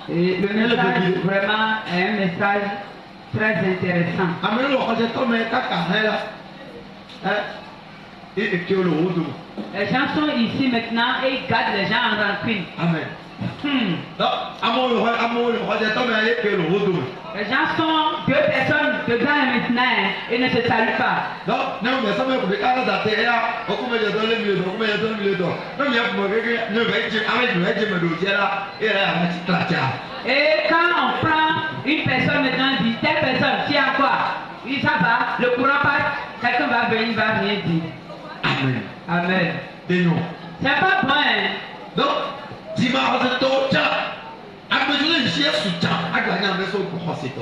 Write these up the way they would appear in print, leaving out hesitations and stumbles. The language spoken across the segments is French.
Et le message vraiment est un message très intéressant. Les gens sont ici maintenant et ils gardent les gens en rancune. Amen. Les gens sont deux personnes dedans maintenant et ne se saluent pas. Et quand on prend une personne maintenant, dit telle personne, tiens quoi? Oui, ça va, le courant passe, quelqu'un va venir dire. Amen. Amen. C'est pas bon, hein? Donc,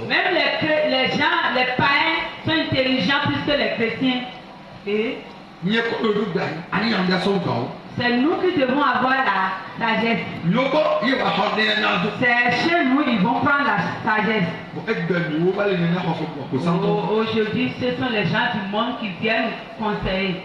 même les gens, les païens sont intelligents plus que les chrétiens. Et c'est nous qui devons avoir la sagesse. C'est chez nous ils vont prendre la sagesse. Aujourd'hui, ce sont les gens du monde qui viennent conseiller.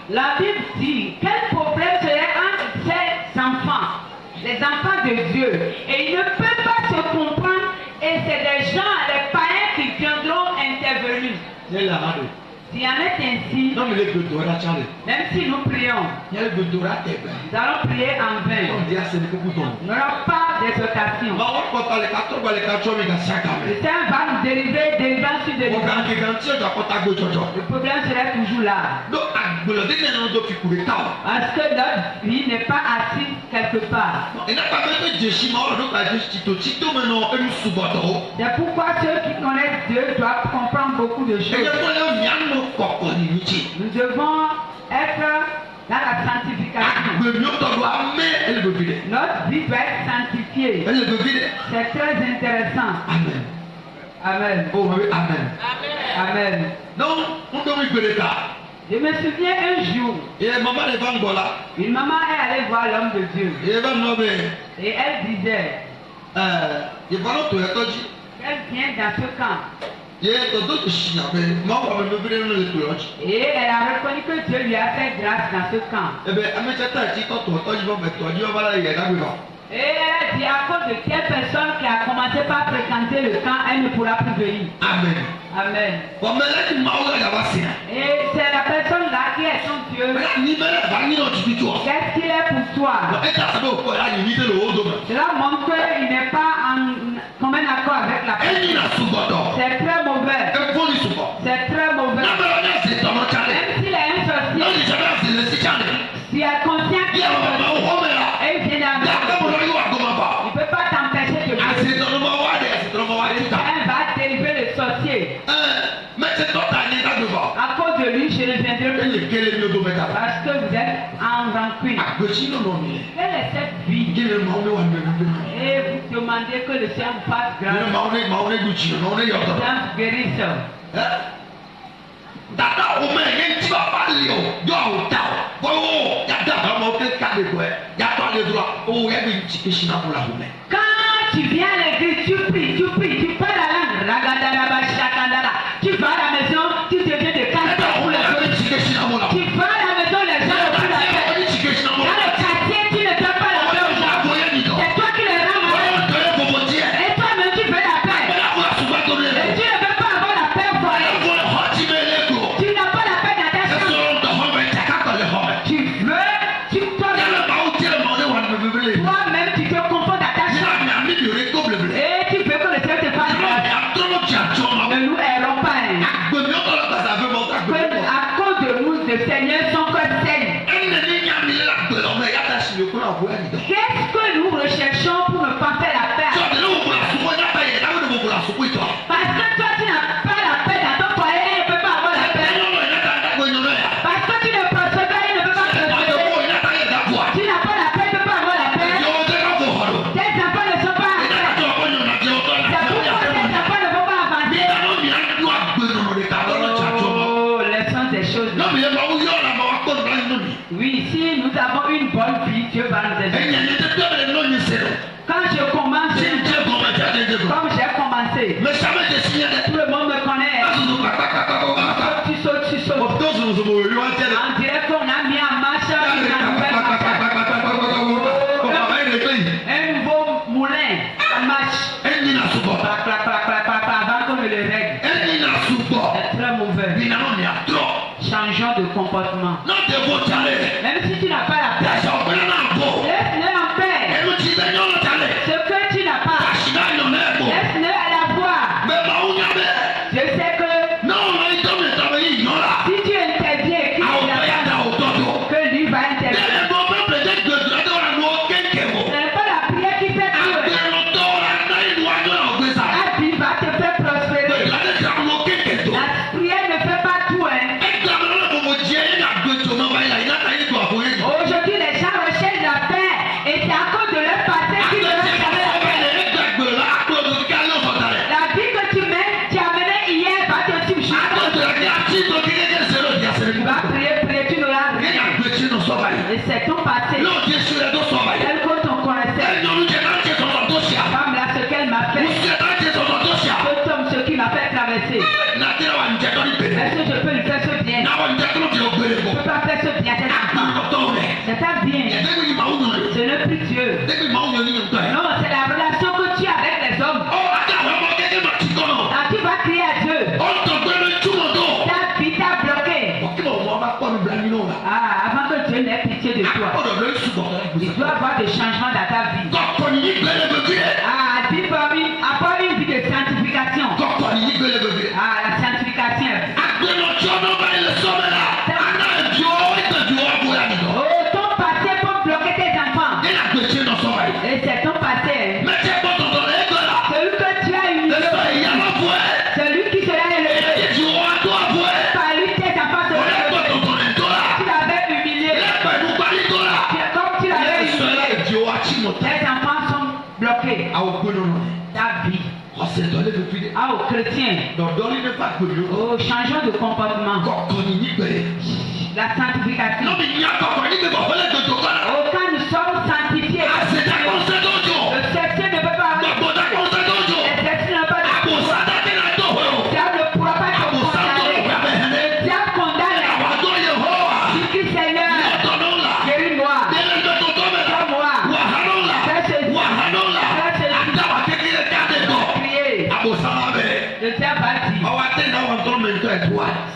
La Bible dit quel problème serait entre ces enfants, les enfants de Dieu, et ils ne peuvent pas se comprendre, et c'est des gens, les païens qui viendront intervenir. S'il en est ainsi, même si nous prions, nous allons prier en vain. Nous n'aurons pas d'exhortation. Le Seigneur va nous délivrer sur délivrance. Le problème serait toujours là. Parce que notre vie n'est pas assise quelque part. C'est pourquoi ceux qui connaissent Dieu doivent comprendre beaucoup de choses. Nous devons être dans la sanctification. Notre vie doit être sanctifiée. C'est très intéressant. Amen. Amen. Oh, oui, amen. Amen. Donc, je me souviens un jour, une maman est allée voir l'homme de Dieu. Et elle disait qu'elle vient dans ce camp. Et elle a reconnu que Dieu lui a fait grâce dans ce camp. Et elle a dit à cause de quelle personne qui a commencé par fréquenter le camp, elle ne pourra plus venir. Amen. Amen. Et c'est la personne là qui est son Dieu. Qu'est-ce qu'il est pour toi? Cela montre qu'il n'est pas en commun accord avec la personne. C'est très mauvais. C'est très mauvais. Même s'il est un sorcier, si elle est consciente qu'il est un sorcier, et il vient à il ne peut pas t'empêcher de vivre. Elle va délivrer le sorcier. À cause de lui, je ne viendrai plus. Parce que vous êtes en rancune. Quelle est cette vie? Et vous demandez que le Seigneur vous fasse grâce. Le Seigneur guérisse. Quand tu viens à l'église, tu pries, tu parles la langue. Tu vas à la maison, tu deviens de casse pour les autres. Tu vas à la maison, les gens ne plus la paix. Dans le quartier, tu ne fais pas la paix aux gens. C'est toi qui les rends malades. Et toi-même, tu fais la paix. Et tu ne veux pas avoir la paix au foyer. Tu n'as pas la paix dans ta chambre. Tu veux, toi-même, tu te confonds dans ta chambre. Et tu veux que le Seigneur te fasse grâce. Quand je commence, Si Dieu commence, comme j'ai commencé, mais jamais de signer tout le monde me connaît. Tu sautes, tu sautes. On dirait qu'on a mis en marche une nouvelle machine. Un nouveau moulin en marche. Clac, clac, clac, clac, clac, clac, avant qu'on me le règle. C'est très mauvais. Changeons de comportement. Même si tu n'as pas la paix, laisse-le en paix. Ce que tu n'as pas, laisse-le à la voir. Je sais que si tu interviens et qu'il n'a pas, que lui va intervenir. Ce n'est pas la prière qui fait tout. La vie va te faire prospérer. La prière ne fait pas tout. Aujourd'hui, les gens recherchent la paix et c'est à cause de leur passé qu'ils ne veulent jamais la paix. La vie que tu mets, tu as mené hier, va te subjuguer. Tu vas prier, tu n'auras rien. Et c'est ton passé. Tel que ton connaissait. La femme là, ce qu'elle m'a fait. Cet homme, ce qui m'a fait traverser. Est-ce que je peux lui faire ce bien? Je ne peux pas faire ce bien à cette femme. C'est ta bien. Ce n'est plus Dieu. Non, c'est la relation que tu as avec les hommes. Quand tu vas crier à Dieu, ta vie t'a bloqué. Ah, avant que Dieu n'ait pitié de toi, il doit y avoir des changements dans ta vie. Ah, dis parmi, apporte une vie de sanctification. Ah, la sanctification. Oh, ton passé peut bloquer tes enfants. Et c'est ton passé. Celui que tu as humilié, celui qui sera élevé, par lui tes enfants seront élevés. Tu l'avais humilié. Comme tu l'avais humilié, tes enfants sont bloqués. Ta vie. Ah, aux chrétiens. Oh, changeons de comportement. La sanctification. Oh, quand nous sommes sanctifiés, le sexe ne peut pas avoir. Le sexe ne peut pas. Le diable ne pourra pas te condamner. Le diable condamne. Dis que Seigneur, guéris-moi. Guéris-moi. Fais ceci. Priez. Le diable va dire,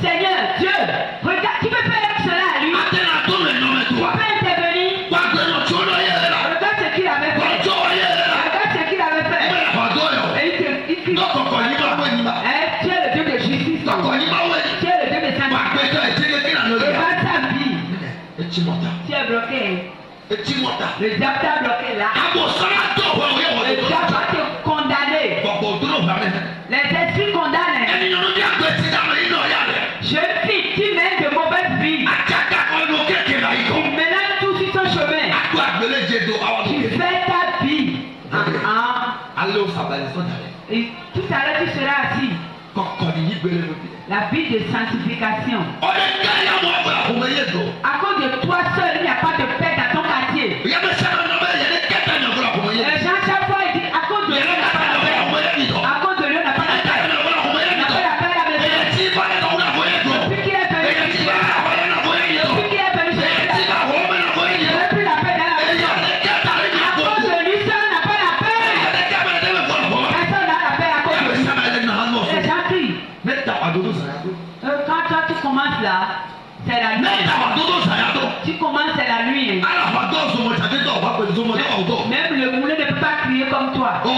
Seigneur, Dieu, regarde, tu peux faire cela à lui. Tu peux intervenir. Regarde ce qu'il avait fait. Regarde ce qu'il avait fait. Et il crie. Tu es le Dieu de justice. Tu es le Dieu de sanctification. Regarde ta vie. Tu es bloqué. Le diable t'a bloqué là. Le diable va te condamner. Les esprits condamnent. Jeune fille, tu mènes de mauvaises vies. Tu ménages tout sur ton chemin. Tu fais ta vie. Et tout à l'heure, tu seras assis. La vie de sanctification. À cause de toi seul, il n'y a pas de paix dans ton quartier. Les gens, chaque fois, ils disent à cause de lui, on n'a pas la paix. À cause de lui, on n'a pas la paix. On n'a pas la paix à la maison. Depuis qu'il est venu, depuis qu'il est venu, je n'ai plus la paix dans la maison. À cause de lui seul, on n'a pas la paix. Personne n'a la paix à cause de lui. Les gens crient. Quand toi tu commences là, c'est la nuit. Tu commences, c'est la nuit. Même le moulin ne peut pas crier comme toi. Le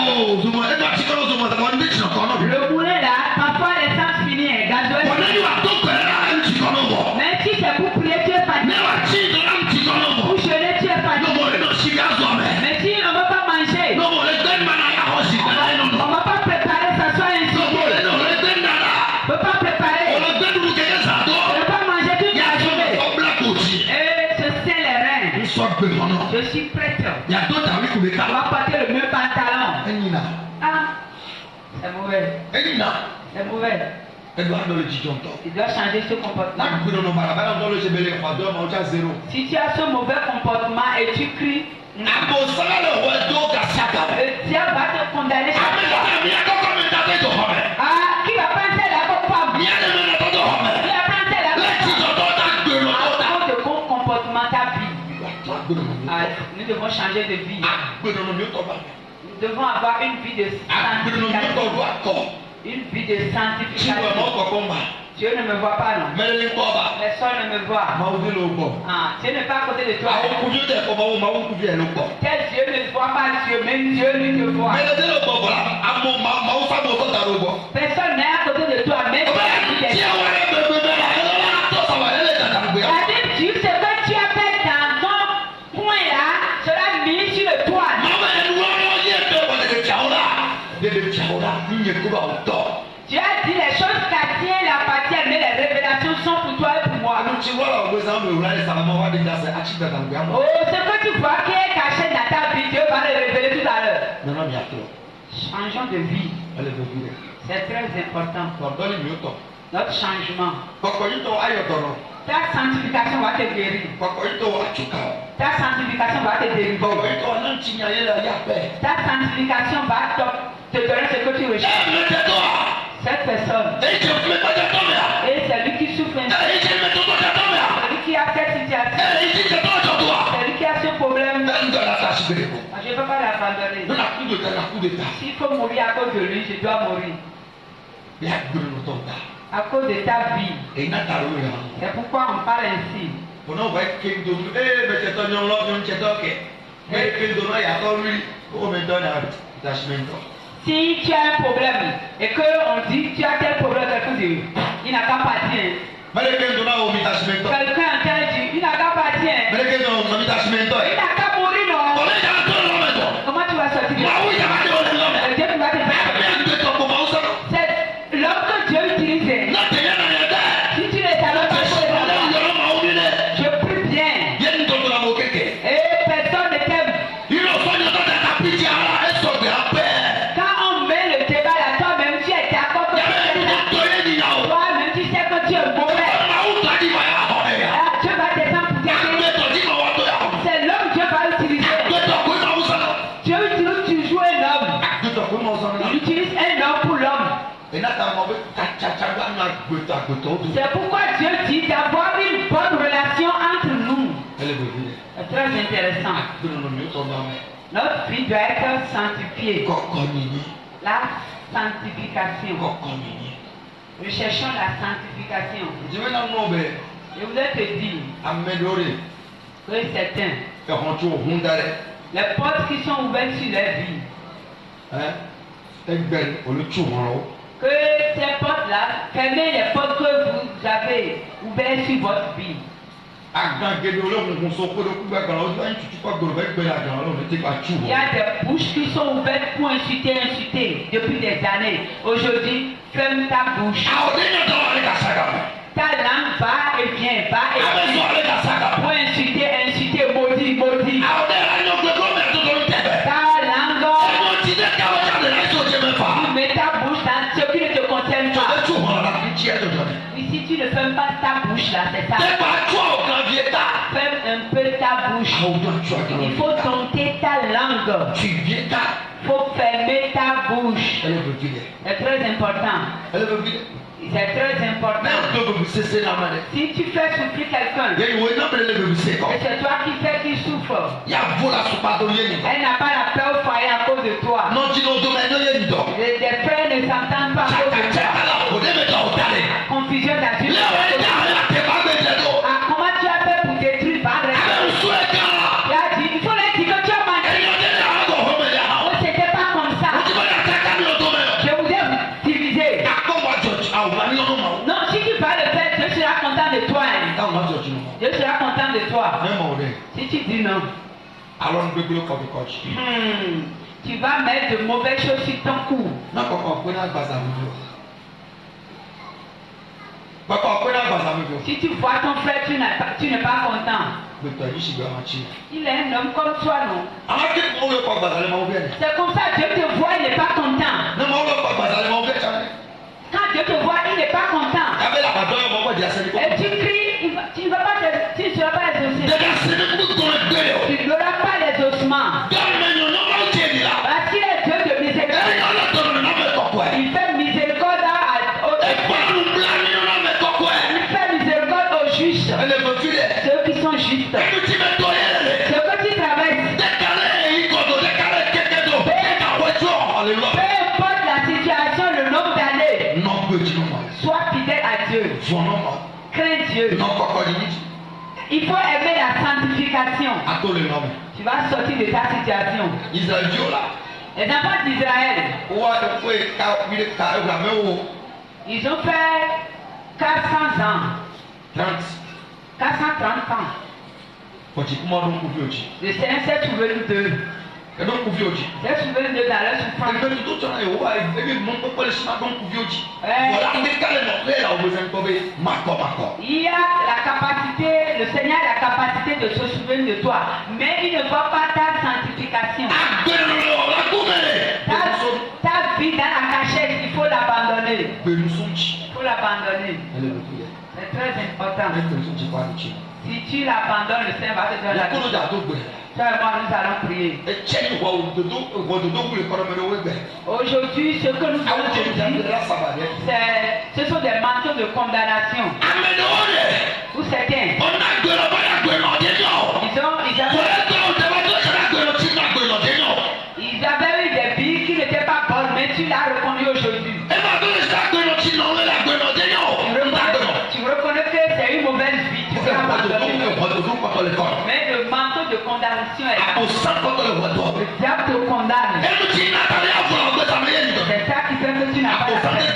moulin là, parfois l'essence finit, gasoil. Même si c'est pour prier, tu es fatigué. Pour jeûner, tu es fatigué. Mais si on ne veut pas manger, on ne va pas préparer, ça soit ainsi. On ne peut pas préparer. On ne peut pas manger toute la journée. Et ce c'est les reins. Je suis prête. On va porter le même pantalon. Ah, c'est mauvais. C'est mauvais. Il doit changer ce comportement. Si tu as ce mauvais comportement et tu cries, devons changer de vie. Nous devons avoir une vie de sanctification. Une vie de sanctification. Dieu ne me voit pas, non. Les soeurs ne me voient. Dieu n'est pas à côté de toi. Tel Dieu ne voit pas Dieu, même Dieu lui te voit. Personne n'est à côté de toi, même Dieu. La Bible dit ce que tu as fait dans ton coin là sera mis sur le toit. Dieu a dit les choses qu'Adieu l'appartiennent, mais les révélations sont pour toi et pour moi. Oh, ce que tu vois qui est caché dans ta vie, Dieu va le révéler tout à l'heure. Changeons de vie. C'est très important. Notre changement. Ta sanctification va te guérir. Ta sanctification va te délivrer. Ta sanctification va te donner ce que tu recherches. Cette personne. Et c'est lui qui souffre ainsi. C'est lui qui a cette situation. C'est lui qui a ce problème. Je ne peux pas l'abandonner. S'il faut mourir à cause de lui, je dois mourir. À cause de ta vie. C'est pourquoi on parle ainsi. Si tu as un problème et qu'on dit tu as tel problème, il n'a qu'à partir. Quelqu'un entend dire il n'a qu'à partir. Il n'a qu'à mourir, non. Comment tu vas sortir? Dieu va te faire. C'est l'homme que Dieu utilise. Si tu ne savais pas, je prie bien. Et personne ne t'aime. Quand on met le débat là, toi-même tu es d'accord. Toi-même tu sais que tu es mauvais. Dieu va descendre pour t'aider. C'est l'homme que Dieu va utiliser. Dieu utilise toujours un homme. Il utilise un homme pour l'homme. C'est pourquoi Dieu dit d'avoir une bonne relation entre nous. C'est très intéressant. Notre vie doit être sanctifiée. La sanctification. Nous cherchons la sanctification. Je voulais te dire que certains, les portes qui sont ouvertes sur leur vie, que ces portes-là, fermez les portes que vous avez ouvertes sur votre vie. Il y a des bouches qui sont ouvertes pour insulter depuis des années. Aujourd'hui, ferme ta bouche. Ta langue va et vient, pour insulter, maudit. Ta langue, tu mets ta bouche dans ce qui ne te concerne pas. Et si tu ne fermes pas ta bouche là, c'est ça. Ferme un peu ta bouche. Il faut dompter ta langue. Il faut fermer ta bouche. C'est très important. C'est très important. Si tu fais souffrir quelqu'un, et c'est toi qui fais qu'il souffre, elle n'a pas la paix au foyer à cause de toi. Les frères ne s'entendent pas à cause de toi. Confusion d'asile. Comment tu as fait pour détruire Padre? Il a dit, il faut leur dire que tu as menti. Oh, c'était pas comme ça. Je vous ai divisé. Non, si tu vas le faire, Dieu sera content de toi. Dieu sera content de toi. Si tu dis non, tu vas mettre de mauvaises choses sur ton cou. Si tu vois ton frère, tu n'es pas content. Il est un homme comme toi, non? C'est comme ça, Dieu te voit, il n'est pas content. Quand Dieu te voit, il n'est pas content. Et tu cries, tu ne seras pas exaucé. Tu n'auras pas les ossements. Parce qu'il est Dieu de miséricorde. Il fait miséricorde aux justes. Ceux qui sont justes. Ce que tu traverses. Crains Dieu. Il faut aimer la sanctification. Tu vas sortir de ta situation. Les enfants d'Israël, ils ont fait 400 ans. 430 ans. Le Seigneur s'est trouvé d'eux. C'est trouvé de dans leur souffrance. Il y a la capacité, le Seigneur a la capacité de se souvenir de toi, mais il ne voit pas ta sanctification. Ta vie dans la cachette, il faut l'abandonner. Il faut l'abandonner. C'est très important. Si tu l'abandonnes, le Seigneur va te donner la vie. Toi et moi, nous allons prier. Aujourd'hui, ce que nous allons dire, ce sont des manteaux de condamnation. Pour certains, ils avaient eu des billes qui n'étaient pas bonnes, mais tu l'as reconnu aujourd'hui. Tu reconnais que c'est une mauvaise vie. Mais le manteau de condamnation est là. Le diable te condamne. C'est ça qui fait que tu n'as pas la paix.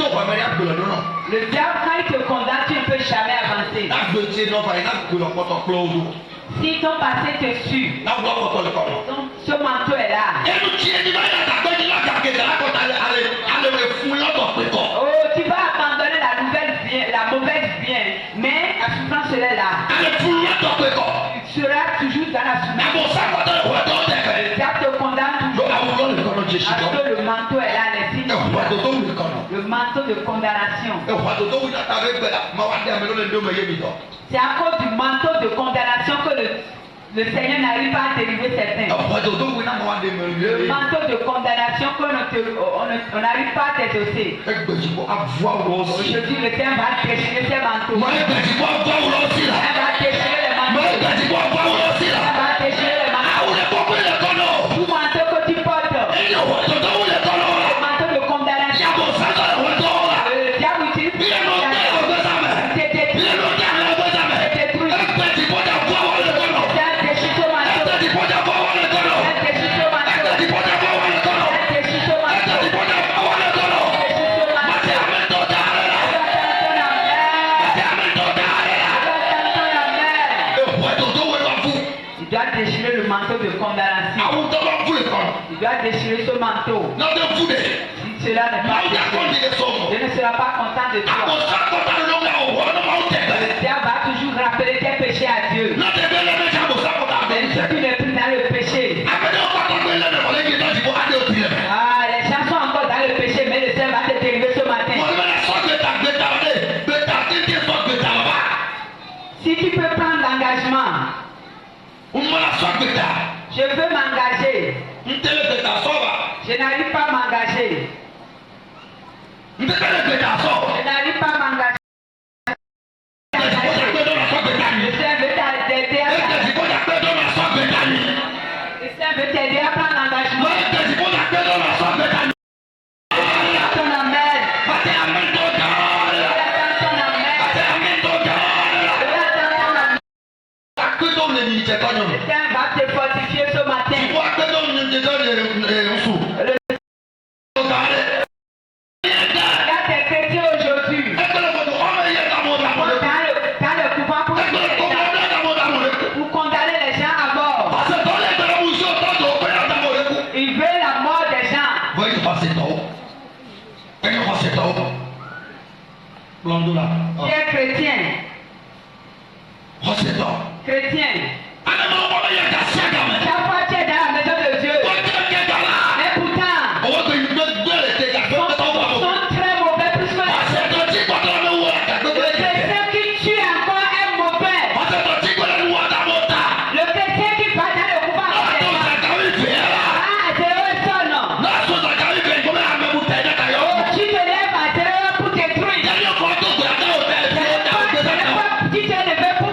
Le diable, quand il te condamne, tu ne peux jamais avancer. Si ton passé te suit, ce manteau est là. Oh, tu vas abandonner la mauvaise bien, mais la souffrance est là. Tu seras toujours dans la souffrance. Le diable te condamne toujours. Parce que le manteau est là, les signes. Le manteau de condamnation. C'est à cause du manteau de condamnation que le Seigneur n'arrive pas à délivrer certains. Le manteau de condamnation qu'on n'arrive pas à t'exaucer. Aujourd'hui, le Seigneur va déchirer ces manteaux. Il va déchirer les manteaux. Il va déchirer les manteaux. Tout manteau que tu portes. Le manteau de condamnation. Le diable utilise pour déchirer le manteau de condamnation. Il doit déchirer ce manteau. Si cela n'est pas déchiré, Dieu ne sera pas content de toi. Le diable va toujours rappeler tes péchés à Dieu. Même si tu n'es plus dans le péché. Ah, les gens sont encore dans le péché, mais le Seigneur va te délivrer ce matin. Si tu peux prendre l'engagement, je veux m'engager. Je n'arrive pas à m'engager. Je n'arrive pas à m'engager. Le Seigneur veut t'aider à prendre l'engagement. Le Seigneur va te fortifier ce matin. Il y a des chrétiens aujourd'hui. Dans le pouvoir pour condamner les gens à mort. Il veut la mort des gens. Tu es chrétien. Chrétien. Chaque fois tu es dans la maison de Dieu. Mais pourtant, ils sont très mauvais plus que le chrétien qui tue encore est mauvais. Le chrétien qui va dans le pouvoir c'est eux seul, non. Tu te lèves à terre pour détruire. Tu te lèves pour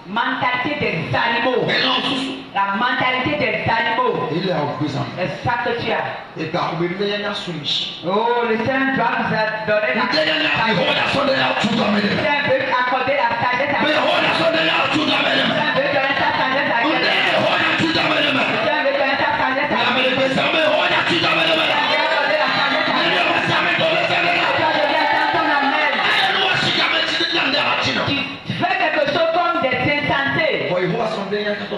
mentalité des animaux. La mentalité des animaux. C'est ça que tu as. Oh, le Seigneur doit vous donner la sagesse. Le Seigneur veut accorder la sagesse à quelqu'un. Le Seigneur veut donner sa sagesse à quelqu'un. Le Seigneur veut donner sa sagesse à quelqu'un. Le Seigneur veut accorder la sagesse à quelqu'un. Tu deviens dans ton amène. Tu fais quelque chose comme des insensés.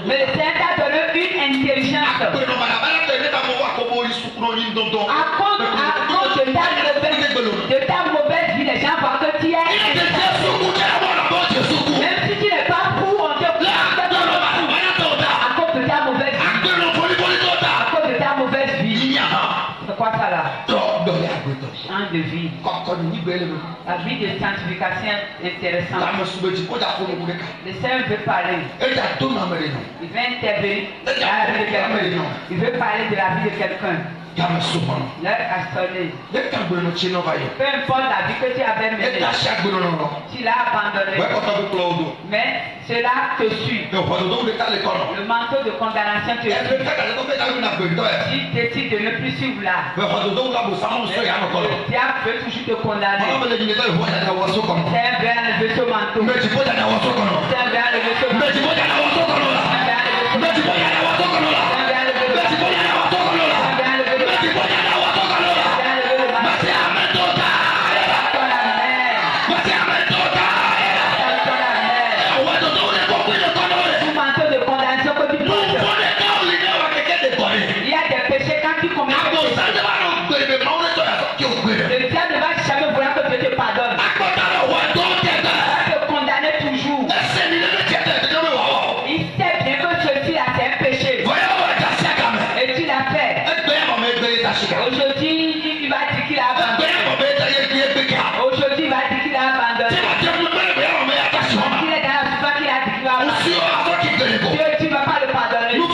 Mais le Seigneur t'a donné une intelligence. À cause de ta mauvaise vie, les gens voient que tu es insensé. Même si tu n'es pas fou, on te dit à cause de ta mauvaise vie. À cause de ta mauvaise vie. C'est quoi ça là? Un de vie. La vie de sanctification est intéressante. Le Seigneur veut parler. Il veut intervenir dans la vie de quelqu'un. Il veut parler de la vie de quelqu'un. L'heure a sonné. Peu importe la vie que tu avais menée, tu l'as abandonné. Mais cela te suit. Le manteau de condamnation te suit. Tu décides de ne plus suivre là. Le diable veut toujours te condamner. C'est un bien enlever ce manteau. C'est un bien enlever ce manteau. Le diable ne va jamais vouloir que Dieu te pardonne. Il va te condamner toujours. Il sait bien que ceci là c'est un péché. Et tu l'as fait. Aujourd'hui, il va dire qu'il a abandonné. Aujourd'hui, il va dire qu'il a abandonné. Il est dans la souffrance qu'il a dit qu'il va abandonner. Dieu, tu ne vas pas le pardonner. Tu ne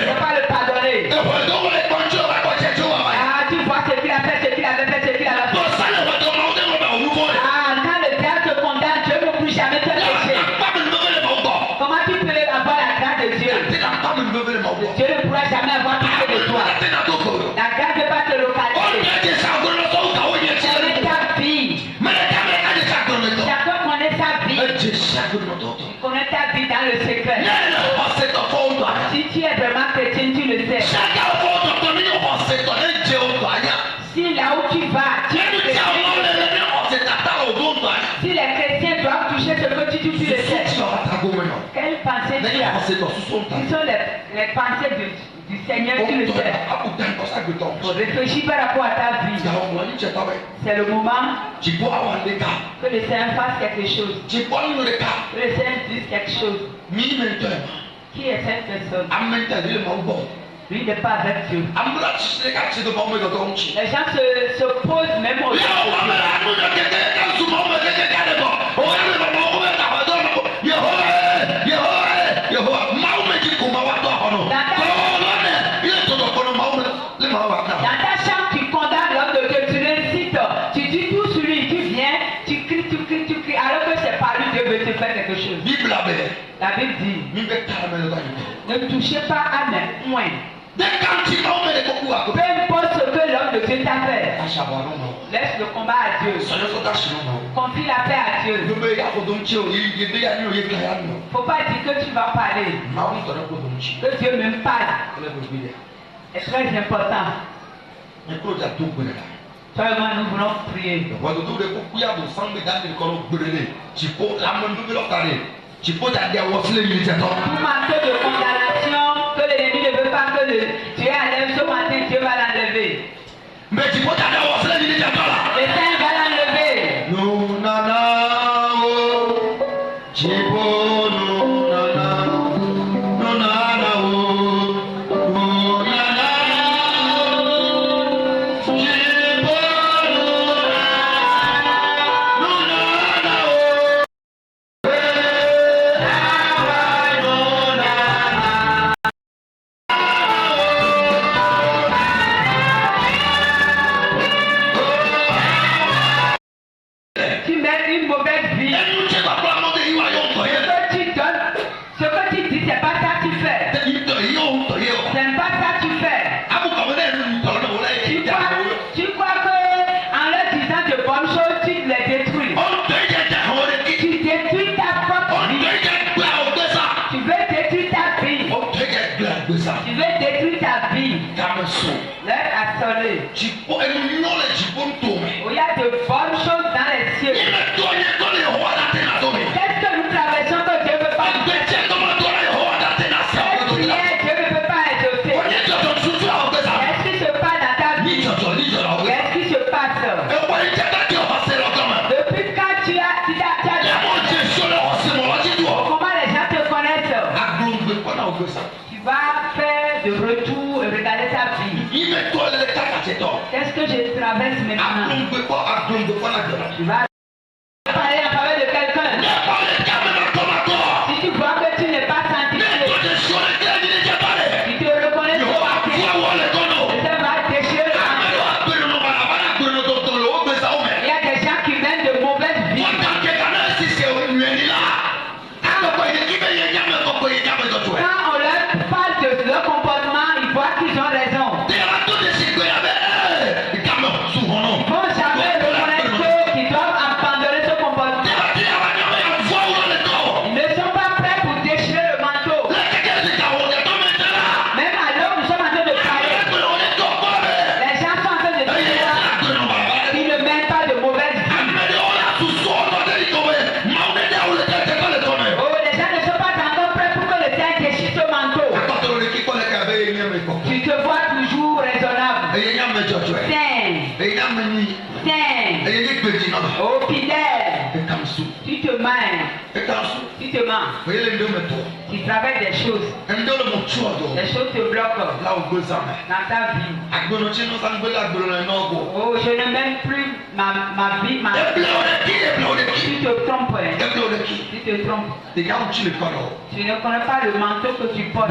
vas pas le pardonner. Ah, tu vois ce qu'il a fait, ce qu'il avait fait, ce qu'il avait fait. Ah, quand le diable te condamne, Dieu ne peut plus jamais te pécher. Comment tu peux avoir la grâce de Dieu? Dieu ne pourra jamais avoir pitié de toi. La grâce ne va pas te localiser. Connais ta vie. Chacun connaît sa vie. Connais ta vie dans le secret. Si tu es vraiment chrétien, tu le sais. Si là où tu vas, tu es chrétien. Si les chrétiens doivent toucher ce que tu touches, tu le sais. Quelles pensées tu as? Ce sont les pensées du Seigneur, tu le sais. Pour réfléchir par rapport à ta vie. C'est le moment que le Seigneur fasse quelque chose. Que le Seigneur dise quelque chose. Qui est cette personne? Lui n'est pas avec Dieu. Les gens se posent même au dans ta chambre, tu condamnes l'homme de Dieu, tu l'incites, tu dis tout sur lui, tu viens, tu cries, alors que c'est par lui Dieu veut te faire quelque chose. La Bible dit, ne touchez pas à mes poings. Peu importe ce que l'homme de Dieu t'a fait, laisse le combat à Dieu. Confie la paix à Dieu. Il ne faut pas dire que tu vas parler. Que Dieu me parle. C'est très important. Toi et moi, nous voulons prier. Tout manteau de condamnation que l'ennemi ne veut pas que Dieu enlève ce matin, Dieu va l'enlever. Le Seigneur va l'enlever. Tu mets une mauvaise vie. Que tu donnes traverses maintenant. Tu vas parler en faveur de quelqu'un. Si tu vois que tu n'es pas sanctifié, si tu reconnais que tu es ça va déchirer le manteau. Il y a des gens qui mènent de mauvaises vies. Quand on leur parle de leur comportement, ils voient qu'ils ont raison. Ils vont jamais reconnaître qu'ils doivent abandonner ce comportement. Ils ne sont pas prêts pour déchirer le manteau. Même alors, nous sommes en train de parler. Les gens sont en train de dire qu'ils ne mènent pas de mauvaises vies. Oh, les gens ne sont pas encore prêts pour que le Seigneur déchire ce manteau. Tu te vois toujours raisonnable. Saint. Oh, fidèle. Tu te mens. Tu te mens. Tu travailles des choses. Les choses te bloquent dans ta vie. Oh, je ne mène plus ma vie, Tu te trompes. Tu te trompes. Tu ne connais pas le manteau que tu portes.